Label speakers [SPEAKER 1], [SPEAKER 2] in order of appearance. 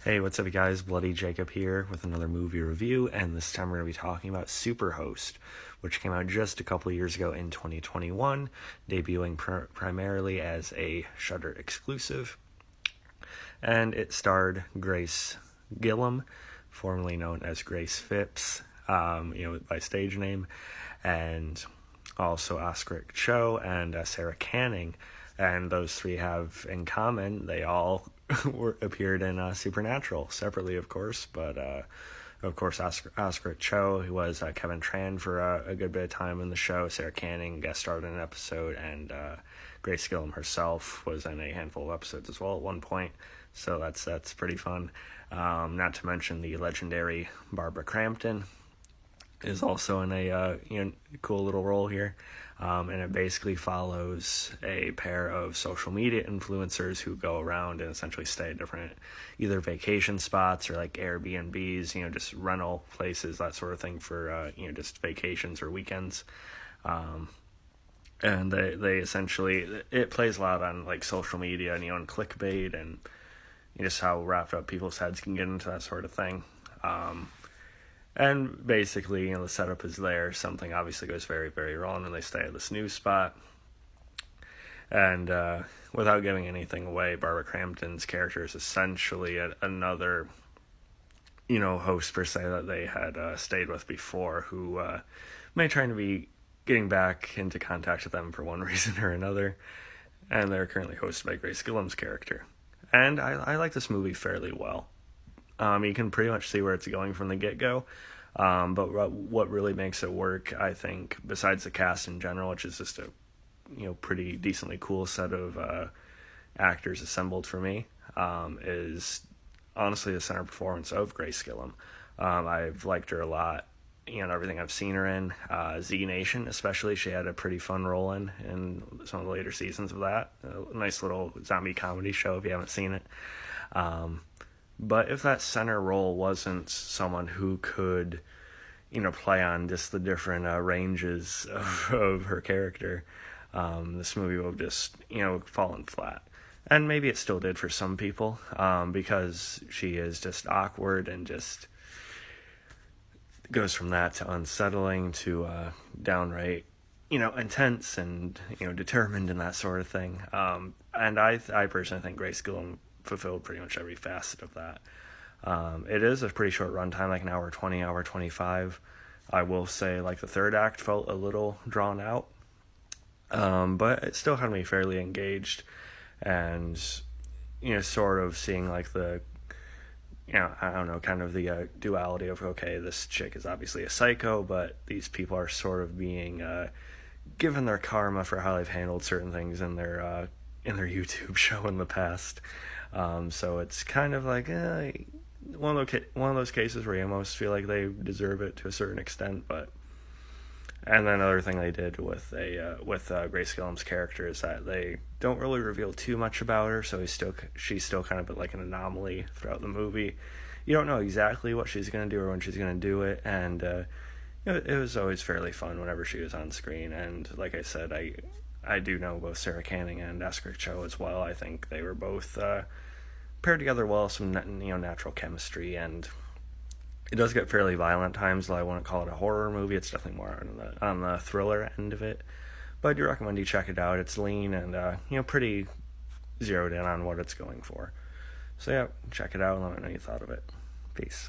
[SPEAKER 1] Hey, what's up, you guys? Bloody Jacob here with another movie review, and this time we're going to be talking about Superhost, which came out just a couple years ago in 2021, debuting primarily as a Shudder exclusive. And it starred Grace Gillum, formerly known as Grace Phipps, by stage name, and also Oscar Cho and Sarah Canning. And those three have in common, they all appeared in Supernatural, separately, of course, but of course Oscar Cho, who was Kevin Tran for a good bit of time in the show. Sarah Canning guest starred in an episode, and Grace Gillum herself was in a handful of episodes as well at one point, so that's pretty fun. Not to mention the legendary Barbara Crampton is also in a cool little role here. And it basically follows a pair of social media influencers who go around and essentially stay at different either vacation spots or like Airbnbs, just rental places, that sort of thing for, just vacations or weekends. And they essentially, it plays a lot on like social media and clickbait and just how wrapped up people's heads can get into that sort of thing. And basically, the setup is there. Something obviously goes very, very wrong, and they stay at this new spot. And without giving anything away, Barbara Crampton's character is essentially another, host per se that they had stayed with before, who may try to be getting back into contact with them for one reason or another. And they're currently hosted by Grace Gillum's character. And I like this movie fairly well. You can pretty much see where it's going from the get-go, but what really makes it work, I think, besides the cast in general, which is just a pretty decently cool set of actors assembled for me, is honestly the center performance of Grace Gillum. I've liked her a lot, everything I've seen her in. Z Nation, especially, she had a pretty fun role in some of the later seasons of that. A nice little zombie comedy show if you haven't seen it. But if that center role wasn't someone who could, play on just the different ranges of her character, this movie would just, fallen flat. And maybe it still did for some people, because she is just awkward and just goes from that to unsettling to downright, intense and, determined and that sort of thing. And I personally think Grace Gillum fulfilled pretty much every facet of that. It is a pretty short runtime, like an hour 20, hour 25. I will say, like, the third act felt a little drawn out, but it still had me fairly engaged, and sort of seeing like the I don't know, kind of the duality of, okay, this chick is obviously a psycho, but these people are sort of being given their karma for how they've handled certain things in their YouTube show in the past. So it's kind of like one of those cases where you almost feel like they deserve it to a certain extent. And then another thing they did with Grace Gillum's character is that they don't really reveal too much about her, so she's still kind of like an anomaly throughout the movie. You don't know exactly what she's going to do or when she's going to do it, and it was always fairly fun whenever she was on screen. And like I said, I do know both Sarah Canning and Oscar Cho as well. I think they were both paired together well, some natural chemistry, and it does get fairly violent at times, though I wouldn't call it a horror movie. It's definitely more on the thriller end of it. But I do recommend you check it out. It's lean and pretty zeroed in on what it's going for. So yeah, check it out and let me know what you thought of it. Peace.